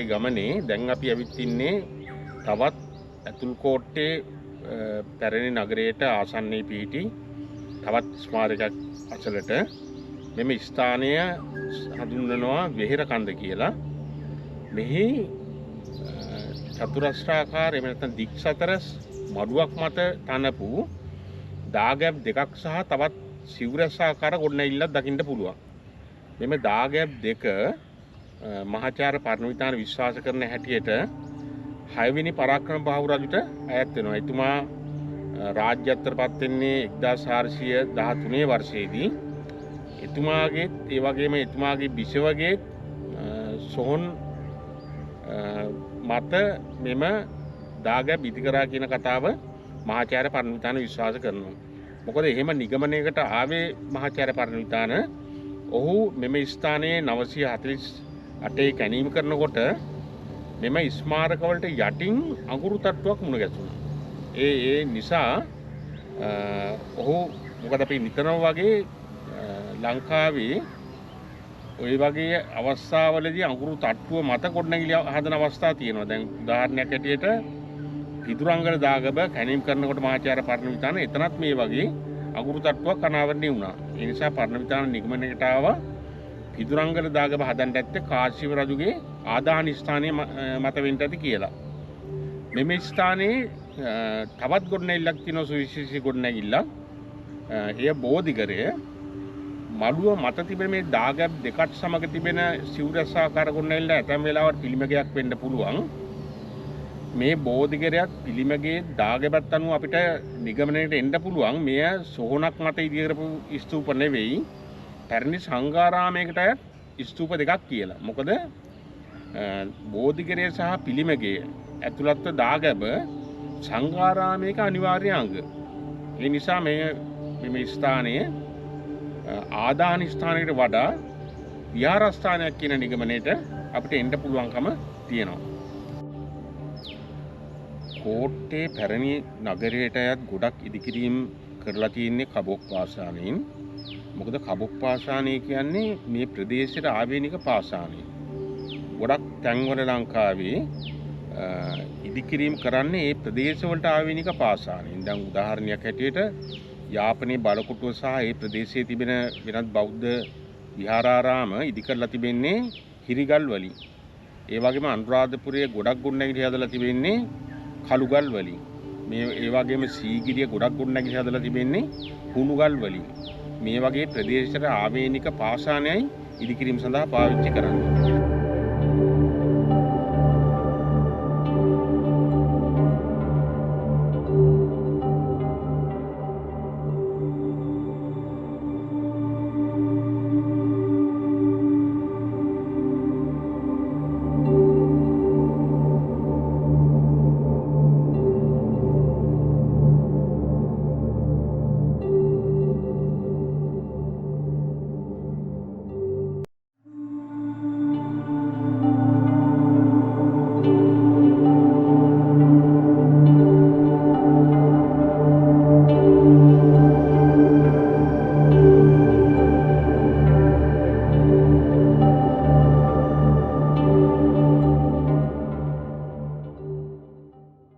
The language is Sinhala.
අපේ ගමනේ දැන් අපි ඇවිත් ඉන්නේ තවත් ඇතුල්කෝට්ටේ පැරණි නගරයට ආසන්නයේ පිහිටි තවත් ස්මාරකයක් අසලට. මෙම ස්ථානය හඳුන්වනවා වෙහෙරකන්ද කියලා. මෙහි චතුරස්‍රාකාර එහෙම නැත්නම් දික් සතරස් මඩුවක් මත තනපු දාගැබ් දෙකක් සහ තවත් සිවුරැසාකාර ගොඩනැගිල්ලක් දකින්න පුළුවන්. මෙම දාගැබ් දෙක මහාචාර්ය පරණවිතාන විශ්වාස කරන හැටියට 6 වෙනි පරාක්‍රම බාහු රජුට අයත් වෙනවා. එතුමා රාජ්‍යත්වයට පත් වෙන්නේ 1413 වර්ෂයේදී. එතුමාගේ ඒ වගේම එතුමාගේ බිසවගේ සොහොන් මත මෙම දාගැබ් ඉදි කරා කියන කතාව මහාචාර්ය පරණවිතාන විශ්වාස කරනවා. මොකද එහෙම නිගමනයකට ආවේ මහාචාර්ය පරණවිතාන. ඔහු මෙම ස්ථානයේ 948 කැණීම කරනකොට මෙම ස්මාරකවලට යටින් අඟුරු තට්ටුවක් මුණ ගැසුණා. ඒ නිසා ඔහු මොකද අපි නිතරම වගේ ලංකාවේ ওই වගේ අවස්ථාවලදී අඟුරු තට්ටුව මත ගොඩනැගිලි හදන අවස්ථා තියෙනවා. දැන් උදාහරණයක් ඇටියට පිදුරංගල දාගැබ කැණීම් කරනකොට මහාචාර්ය පරණවිතාන එතනත් මේ වගේ අඟුරු තට්ටුවක් අනාවරණය වුණා. ඒ නිසා පරණවිතාන නිගමනයකට ආවා පිදුරංගල දාගැබ හදන්න ඇත්තේ කාශ්‍යප රජුගේ ආදාන ස්ථානයේ මත වෙන්න ඇති කියලා. මෙම ස්ථානයේ තවත් ගොඩනැගිල්ලක් තියෙනවා, සුවිශේෂී ගොඩනැගිල්ලක්. එය බෝධිගරය. මළුව මත තිබෙන මේ දාගැබ් දෙකත් සමග තිබෙන සිවුරැසාකාර ගොඩනැගිල්ල ඇතැම් වෙලාවට පිළිමගයක් වෙන්න පුළුවන්. මේ බෝධිගරයත් පිළිමගේ දාගැබත් අනුව අපිට නිගමනයට එන්න පුළුවන් මෙය සොහොනක් මත ඉදි කරපු ස්තූප නෙවෙයි, පැරණි සංඝාරාමයකට අයත් ස්තූප දෙකක් කියලා. මොකද බෝධිගරය සහ පිළිමගේ ඇතුළත්ව දාගැබ සංඝාරාමයක අනිවාර්ය අංග. ඒ නිසා මේ ස්ථානයේ ආදාන ස්ථානයකට වඩා විහාරස්ථානයක් කියන නිගමනයට අපිට එන්න පුළුවන්කම තියෙනවා. කෝට්ටේ පැරණි නගරයට අයත් ගොඩක් ඉදිකිරීම් කරලා තියෙන්නේ කබොක් පාෂාණයෙන්. මොකද කබොක් පාෂාණය කියන්නේ මේ ප්‍රදේශයට ආවේනික පාෂාණය. ගොඩක් තැන්වල ලංකාවේ ඉදිකිරීම් කරන්නේ මේ ප්‍රදේශවලට ආවේනික පාෂාණයෙන්. දැන් උදාහරණයක් හැටියට යාපනයේ බලකොටුව සහ මේ ප්‍රදේශයේ තිබෙන වෙනත් බෞද්ධ විහාරාරාම ඉදි කරලා තිබෙන්නේ හිරිගල් වලින්. ඒ වගේම අනුරාධපුරයේ ගොඩක් ගොඩනැගිලි හදලා තිබෙන්නේ කළුගල් වලින්. මේ ඒ වගේම සීගිරිය ගොඩක් ගොඩනැගිලි හදලා තිබෙන්නේ හුණුගල් වලින්. මේ වගේ ප්‍රදේශයට ආවේනික පාෂාණයයි ඉදිකිරීම සඳහා පාවිච්චි කරන්නේ.